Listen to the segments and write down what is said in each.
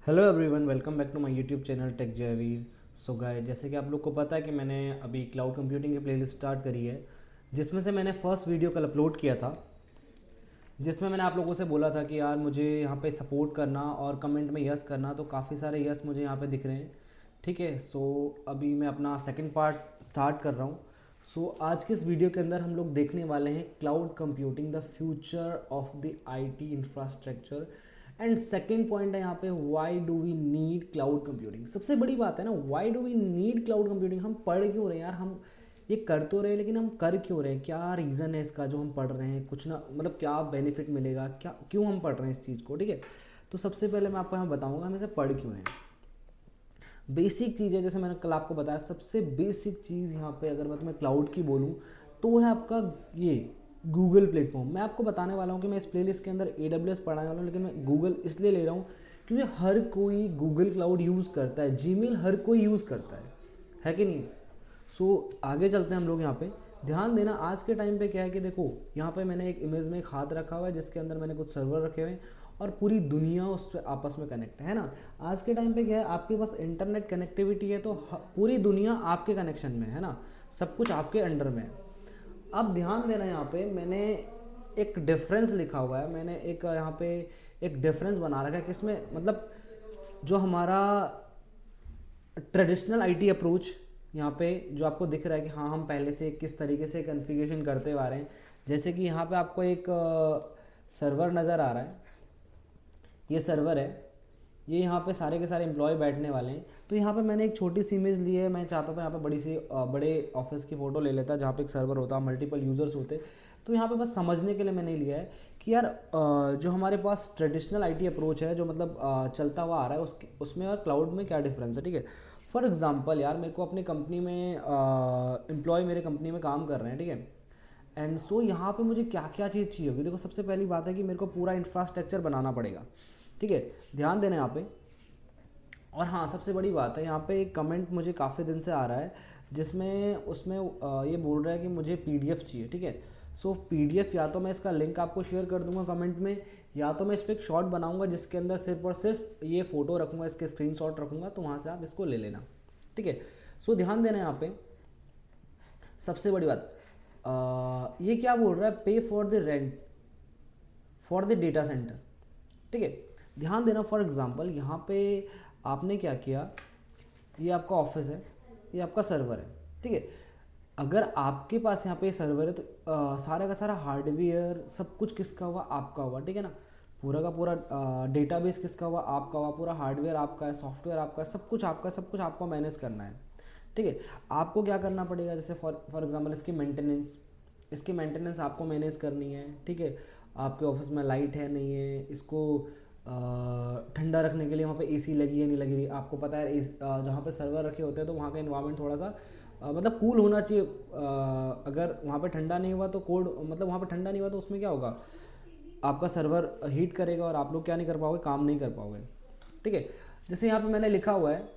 Hello everyone, welcome back to my YouTube channel Tech Jayveer. So guys, जैसे कि आप लोग को पता है कि मैंने अभी क्लाउड कंप्यूटिंग की प्लेलिस्ट स्टार्ट करी है, जिसमें से मैंने फर्स्ट वीडियो कल अपलोड किया था, जिसमें मैंने आप लोगों से बोला था कि यार मुझे यहाँ पे सपोर्ट करना और कमेंट में यस करना। तो काफ़ी सारे यस मुझे यहाँ पे दिख रहे हैं। ठीक है, सो अभी मैं अपना सेकंड पार्ट स्टार्ट कर रहा हूँ। सो आज के इस वीडियो के अंदर हम लोग देखने वाले हैं cloud computing, the future of the IT infrastructure. And second point है यहाँ पे, why do we need cloud computing. सबसे बड़ी बात है ना, why do we need cloud computing. हम पढ़ क्यों रहे हैं यार, हम ये कर तो रहे हैं लेकिन हम कर क्यों रहे हैं, क्या रीज़न है इसका जो हम पढ़ रहे हैं, कुछ ना मतलब क्या बेनिफिट मिलेगा, क्या क्यों हम पढ़ रहे हैं इस चीज़ को। ठीक है, तो सबसे पहले मैं आपको यहाँ बताऊँगा हम इसे पढ़ क्यों रहे हैं। बेसिक चीज़ है, जैसे मैंने कल आपको बताया, सबसे बेसिक चीज़ यहाँ पे अगर मैं तुम्हें क्लाउड की बोलूँ तो वो है आपका ये गूगल प्लेटफॉर्म। मैं आपको बताने वाला हूँ कि मैं इस प्लेलिस्ट के अंदर AWS पढ़ाने वाला हूँ, लेकिन मैं गूगल इसलिए ले रहा हूँ क्योंकि हर कोई गूगल क्लाउड यूज़ करता है, जीमेल हर कोई यूज़ करता है कि नहीं। सो आगे चलते हैं हम लोग। यहाँ पे ध्यान देना, आज के टाइम पे क्या है कि देखो, यहाँ पे मैंने एक इमेज में एक हाथ रखा हुआ है जिसके अंदर मैंने कुछ सर्वर रखे हुए हैं और पूरी दुनिया उससे आपस में कनेक्ट है ना। आज के टाइम पे क्या है, आपके पास इंटरनेट कनेक्टिविटी है तो पूरी दुनिया आपके कनेक्शन में है ना, सब कुछ आपके अंडर में है। अब ध्यान देना, यहाँ पे मैंने एक डिफरेंस लिखा हुआ है, मैंने एक यहाँ पे एक डिफरेंस बना रखा है किसमें, मतलब जो हमारा ट्रेडिशनल आईटी अप्रोच यहाँ पे जो आपको दिख रहा है कि हाँ हम पहले से किस तरीके से कॉन्फ़िगरेशन करते आ रहे हैं। जैसे कि यहाँ पे आपको एक सर्वर नज़र आ रहा है, ये सर्वर है, ये यहाँ पे सारे के सारे एम्प्लॉय बैठने वाले हैं। तो यहाँ पे मैंने एक छोटी सी इमेज ली है, मैं चाहता था यहाँ पे बड़ी सी बड़े ऑफिस की फ़ोटो ले लेता जहाँ पे एक सर्वर होता, मल्टीपल यूज़र्स होते। तो यहाँ पे बस समझने के लिए मैंने लिया है कि यार जो हमारे पास ट्रेडिशनल आईटी अप्रोच है जो मतलब चलता हुआ आ रहा है उसमें और क्लाउड में क्या डिफरेंस है। ठीक है, फॉर एग्जांपल यार मेरे को अपनी कंपनी में एम्प्लॉय मेरे कंपनी में काम कर रहे हैं, ठीक है। एंड सो यहाँ पे मुझे क्या क्या चीज़ चाहिए होगी। देखो, सबसे पहली बात है कि मेरे को पूरा इंफ्रास्ट्रक्चर बनाना पड़ेगा। ठीक है, ध्यान देना यहाँ पे। और हाँ, सबसे बड़ी बात है, यहाँ पे एक कमेंट मुझे काफ़ी दिन से आ रहा है जिसमें उसमें ये बोल रहा है कि मुझे PDF चाहिए। ठीक है, सो PDF या तो मैं इसका लिंक आपको शेयर कर दूंगा कमेंट में, या तो मैं इस पर एक शॉर्ट बनाऊंगा जिसके अंदर सिर्फ और सिर्फ ये फ़ोटो रखूंगा, इसके स्क्रीनशॉट रखूंगा, तो वहाँ से आप इसको ले लेना। ठीक है, सो ध्यान देना यहाँ पे। सबसे बड़ी बात, ये क्या बोल रहा है, पे for the rent for the data centre. ठीक है, ध्यान देना। फॉर एग्जांपल यहाँ पे आपने क्या किया, ये आपका ऑफिस है, ये आपका सर्वर है। ठीक है, अगर आपके पास यहाँ पे सर्वर है तो सारा का सारा हार्डवेयर सब कुछ किसका हुआ, आपका हुआ। ठीक है ना, पूरा का पूरा डेटाबेस किसका हुआ, आपका हुआ। पूरा हार्डवेयर आपका है, सॉफ्टवेयर आपका है, सब कुछ आपका, सब कुछ आपको मैनेज करना है। ठीक है, आपको क्या करना पड़ेगा, जैसे फॉर एग्जांपल इसकी मेंटेनेंस आपको मैनेज करनी है। ठीक है, आपके ऑफिस में लाइट है नहीं है, इसको ठंडा रखने के लिए वहाँ पे AC लगी है नहीं लगी रही, आपको पता है। जहाँ पे सर्वर रखे होते हैं तो वहाँ का इन्वायरमेंट थोड़ा सा मतलब कूल होना चाहिए। अगर वहाँ पे ठंडा नहीं हुआ तो कोड, मतलब वहाँ पे ठंडा नहीं हुआ तो उसमें क्या होगा, आपका सर्वर हीट करेगा और आप लोग क्या नहीं कर पाओगे, काम नहीं कर पाओगे। ठीक है, जैसे यहाँ पे मैंने लिखा हुआ है,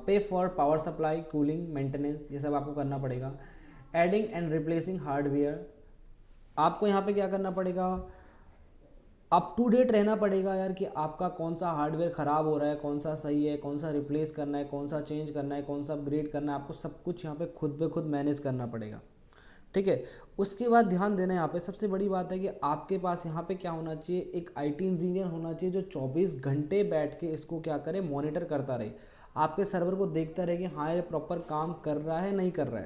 पे for power supply, cooling, maintenance, ये सब आपको करना पड़ेगा। एडिंग एंड रिप्लेसिंग हार्डवेयर, आपको यहाँ पे क्या करना पड़ेगा, अप टू डेट रहना पड़ेगा यार कि आपका कौन सा हार्डवेयर ख़राब हो रहा है, कौन सा सही है, कौन सा रिप्लेस करना है, कौन सा चेंज करना है, कौन सा अपग्रेड करना है, आपको सब कुछ यहाँ पे खुद पे खुद मैनेज करना पड़ेगा। ठीक है, उसके बाद ध्यान देना, यहाँ पे सबसे बड़ी बात है कि आपके पास यहाँ पे क्या होना चाहिए, एक IT इंजीनियर होना चाहिए जो 24 घंटे बैठ के इसको क्या करे, मॉनिटर करता रहे, आपके सर्वर को देखता रहे कि हाँ ये प्रॉपर काम कर रहा है नहीं कर रहा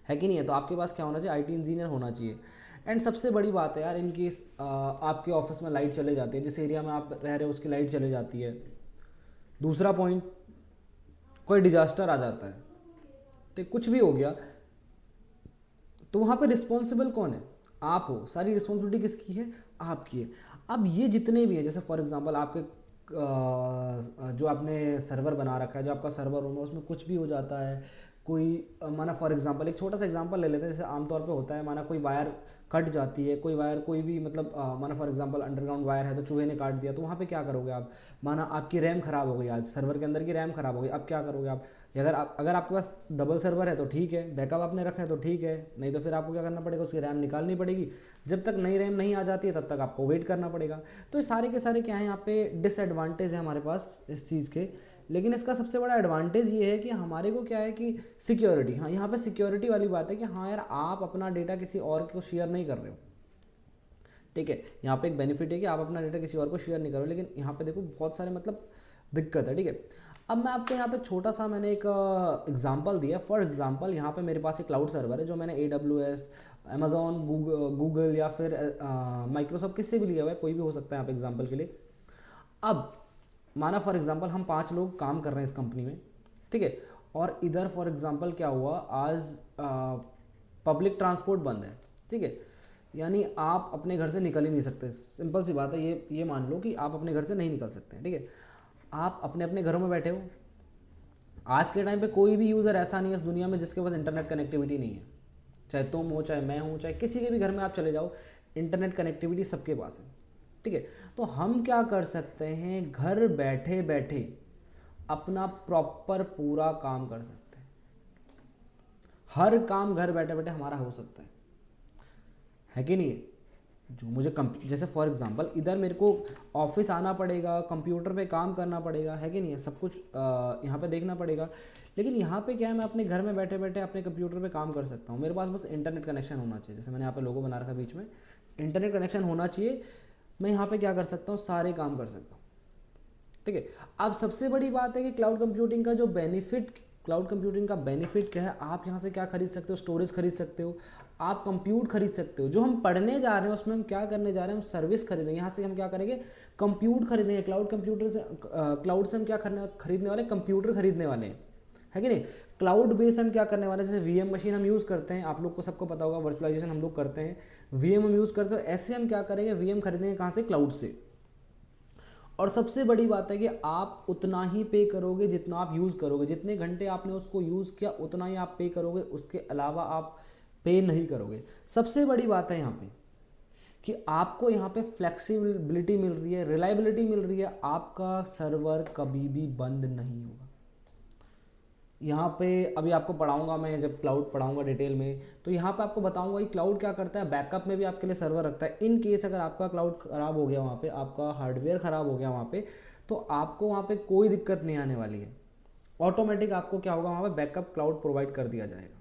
है कि नहीं है। तो आपके पास क्या होना चाहिए, IT इंजीनियर होना चाहिए। एंड सबसे बड़ी बात है यार, इनकेस आपके ऑफिस में लाइट चले जाती है, जिस एरिया में आप रह रहे हो उसकी लाइट चले जाती है। दूसरा पॉइंट, कोई डिजास्टर आ जाता है, तो कुछ भी हो गया, तो वहाँ पे रिस्पॉन्सिबल कौन है, आप हो। सारी रिस्पॉन्सिबिलिटी किसकी है, आपकी है। अब ये जितने भी हैं, जैसे फॉर एग्जांपल आपके जो आपने सर्वर बना रखा है, जो आपका सर्वर रूम है, उसमें कुछ भी हो जाता है, कोई माना फॉर एग्जांपल एक छोटा सा एग्जांपल ले लेते हैं, जैसे आमतौर पे होता है, माना कोई वायर कट जाती है, कोई वायर कोई भी मतलब माना फॉर एग्जांपल अंडरग्राउंड वायर है तो चूहे ने काट दिया, तो वहाँ पे क्या करोगे आप, माना आपकी रैम खराब हो गई, आज सर्वर के अंदर की रैम खराब हो गई, अब क्या करोगे आप, अगर आपके पास डबल सर्वर है तो ठीक है, बैकअप आपने रखा है तो ठीक है, नहीं तो फिर आपको क्या करना पड़ेगा, उसकी रैम निकालनी पड़ेगी। जब तक नई रैम नहीं आ जाती है तब तक आपको वेट करना पड़ेगा। तो ये सारे के सारे क्या है, यहाँ पे डिसएडवांटेज है हमारे पास इस चीज़ के। लेकिन इसका सबसे बड़ा एडवांटेज ये है कि हमारे को क्या है कि सिक्योरिटी, हाँ यहाँ पे सिक्योरिटी वाली बात है कि हाँ यार आप अपना डेटा किसी और को शेयर नहीं कर रहे हो, ठीक है। यहाँ पे एक बेनिफिट है कि आप अपना डेटा किसी और को शेयर नहीं करो, लेकिन यहाँ पे देखो बहुत सारे मतलब दिक्कत है, ठीक है। अब मैं आपको यहाँ पे छोटा सा मैंने एक एग्जांपल दिया। फॉर एग्जांपल यहाँ पे मेरे पास एक क्लाउड सर्वर है जो मैंने AWS, अमेजोन, गूगल या फिर माइक्रोसॉफ्ट किससे भी लिया हुआ है, कोई भी हो सकता है यहाँ पे एग्जाम्पल के लिए। अब माना फॉर एग्जांपल हम 5 लोग काम कर रहे हैं इस कंपनी में, ठीक है। और इधर फॉर एग्जांपल क्या हुआ, आज पब्लिक ट्रांसपोर्ट बंद है, ठीक है। यानी आप अपने घर से निकल ही नहीं सकते, सिंपल सी बात है। ये मान लो कि आप अपने घर से नहीं निकल सकते हैं, ठीक है। आप अपने अपने घरों में बैठे हो। आज के टाइम पे कोई भी यूज़र ऐसा नहीं है इस दुनिया में जिसके पास इंटरनेट कनेक्टिविटी नहीं है। चाहे तुम हो, चाहे मैं हूँ, चाहे किसी के भी घर में आप चले जाओ, इंटरनेट कनेक्टिविटी सबके पास है, ठीक है। तो हम क्या कर सकते हैं, घर बैठे बैठे अपना प्रॉपर पूरा काम कर सकते हैं। हर काम घर बैठे बैठे हमारा हो सकता है कि नहीं। जो मुझे जैसे फॉर एग्जांपल इधर मेरे को ऑफिस आना पड़ेगा, कंप्यूटर पे काम करना पड़ेगा, है कि नहीं है, सब कुछ यहाँ पे देखना पड़ेगा। लेकिन यहाँ पे क्या है, मैं अपने घर में बैठे बैठे अपने कंप्यूटर पे काम कर सकता हूँ। मेरे पास बस इंटरनेट कनेक्शन होना चाहिए, जैसे मैंने यहाँ पे लोगो बना रखा बीच में, इंटरनेट कनेक्शन होना चाहिए। मैं यहाँ पे क्या कर सकता हूँ, सारे काम कर सकता हूँ, ठीक है। अब सबसे बड़ी बात है कि क्लाउड कंप्यूटिंग का जो बेनिफिट, क्लाउड कंप्यूटिंग का बेनिफिट क्या है, आप यहाँ से क्या खरीद सकते हो, स्टोरेज खरीद सकते हो, आप कंप्यूट खरीद सकते हो। जो हम पढ़ने जा रहे हैं उसमें हम क्या करने जा रहे हैं, हम सर्विस खरीदेंगे। यहाँ से हम क्या करेंगे, कंप्यूट खरीदेंगे। क्लाउड कंप्यूटर से क्लाउड से हम क्या खरीदने वाले, कंप्यूटर खरीदने वाले हैं, है कि नहीं। क्लाउड बेस हम क्या करने वाले हैं, जैसे VM मशीन हम यूज़ करते हैं, आप लोग को सबको पता होगा, वर्चुअलाइजेशन हम लोग करते हैं, VM हम यूज़ करते हैं। ऐसे हम क्या करेंगे, VM खरीदेंगे कहाँ से, क्लाउड से। और सबसे बड़ी बात है कि आप उतना ही पे करोगे जितना आप यूज़ करोगे, जितने घंटे आपने उसको यूज़ किया उतना ही आप पे करोगे, उसके अलावा आप पे नहीं करोगे। सबसे बड़ी बात है यहाँ पे कि आपको यहाँ पे फ्लेक्सिबिलिटी मिल रही है, रिलायबिलिटी मिल रही है, आपका सर्वर कभी भी बंद नहीं होगा। यहाँ पे अभी आपको पढ़ाऊंगा मैं, जब क्लाउड पढ़ाऊंगा डिटेल में, तो यहाँ पे आपको बताऊंगा कि क्लाउड क्या करता है, बैकअप में भी आपके लिए सर्वर रखता है। इन केस अगर आपका क्लाउड ख़राब हो गया, वहाँ पे आपका हार्डवेयर ख़राब हो गया वहाँ पे, तो आपको वहाँ पे कोई दिक्कत नहीं आने वाली है। ऑटोमेटिक आपको क्या होगा, वहाँ पे बैकअप क्लाउड प्रोवाइड कर दिया जाएगा,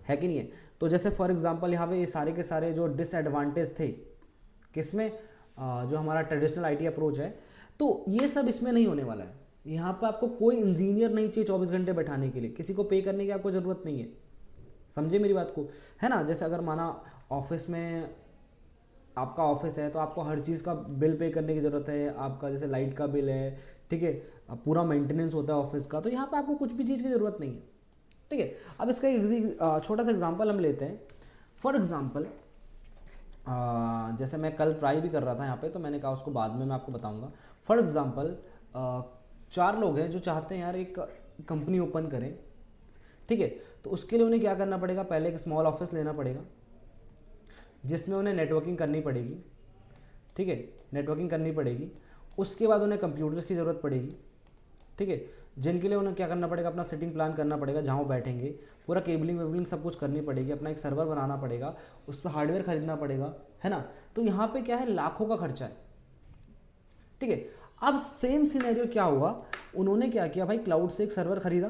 है कि नहीं है। तो जैसे फॉर एग्जांपल यहाँ पे ये सारे के सारे जो डिसएडवांटेज थे किसमें, जो हमारा ट्रेडिशनल IT अप्रोच है, तो ये सब इसमें नहीं होने वाला है। यहाँ पे आपको कोई इंजीनियर नहीं चाहिए 24 घंटे बैठाने के लिए, किसी को पे करने की आपको ज़रूरत नहीं है, समझे मेरी बात को, है ना। जैसे अगर माना ऑफिस में आपका ऑफिस है तो आपको हर चीज़ का बिल पे करने की ज़रूरत है, आपका जैसे लाइट का बिल है, ठीक है, पूरा मेंटेनेंस होता है ऑफिस का, तो यहाँ पे आपको कुछ भी चीज़ की ज़रूरत नहीं है, ठीक है। अब इसका एक छोटा सा एग्जांपल हम लेते हैं। फॉर एग्जांपल जैसे मैं कल ट्राई भी कर रहा था यहाँ पे, तो मैंने कहा उसको बाद में मैं आपको बताऊंगा। फॉर एग्जांपल 4 लोग हैं जो चाहते हैं यार एक कंपनी ओपन करें, ठीक है। तो उसके लिए उन्हें क्या करना पड़ेगा, पहले एक स्मॉल ऑफिस लेना पड़ेगा जिसमें उन्हें नेटवर्किंग करनी पड़ेगी, ठीक है, नेटवर्किंग करनी पड़ेगी। उसके बाद उन्हें कंप्यूटर्स की ज़रूरत पड़ेगी, ठीक है, जिनके लिए उन्हें क्या करना पड़ेगा, अपना सिटिंग प्लान करना पड़ेगा जहाँ वो बैठेंगे, पूरा केबलिंग वेबलिंग सब कुछ करनी पड़ेगी, अपना एक सर्वर बनाना पड़ेगा, उस पर हार्डवेयर खरीदना पड़ेगा, है ना। तो यहाँ पे क्या है, लाखों का खर्चा है, ठीक है। अब सेम सिनेरियो क्या हुआ, उन्होंने क्या किया भाई, क्लाउड से एक सर्वर खरीदा,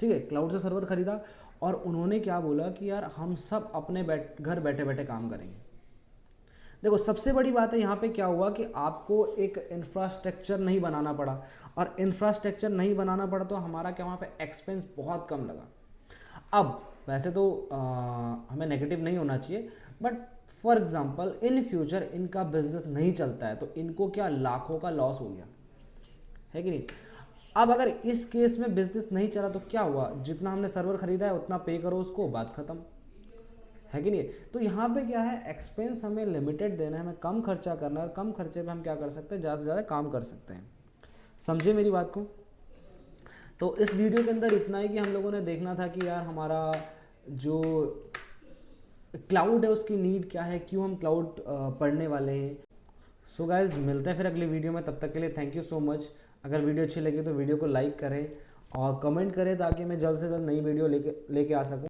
ठीक है, क्लाउड से सर्वर खरीदा, और उन्होंने क्या बोला कि यार हम सब अपने घर बैठे बैठे काम करेंगे। देखो सबसे बड़ी बात है यहाँ पे क्या हुआ कि आपको एक इंफ्रास्ट्रक्चर नहीं बनाना पड़ा, और इंफ्रास्ट्रक्चर नहीं बनाना पड़ा तो हमारा क्या, वहाँ पे एक्सपेंस बहुत कम लगा। अब वैसे तो हमें नेगेटिव नहीं होना चाहिए, but for example in future इनका बिजनेस नहीं चलता है तो इनको क्या, लाखों का लॉस हो गया, है कि नहीं। अब अगर इस केस में बिजनेस नहीं चला तो क्या हुआ, जितना हमने सर्वर खरीदा है उतना पे करो उसको, बात खत्म, है कि नहीं। तो यहाँ पे क्या है, एक्सपेंस हमें लिमिटेड देना है, हमें कम खर्चा करना है, और कम खर्चे पे हम क्या कर सकते हैं, ज़्यादा से ज़्यादा काम कर सकते हैं, समझे मेरी बात को। तो इस वीडियो के अंदर इतना ही कि हम लोगों ने देखना था कि यार हमारा जो क्लाउड है उसकी नीड क्या है, क्यों हम क्लाउड पढ़ने वाले हैं। सो गाइज मिलते हैं फिर अगली वीडियो में, तब तक के लिए थैंक यू सो मच। अगर वीडियो अच्छी लगी तो वीडियो को लाइक करें और कमेंट करें ताकि मैं जल्द से जल्द नई वीडियो लेके आ सकूं।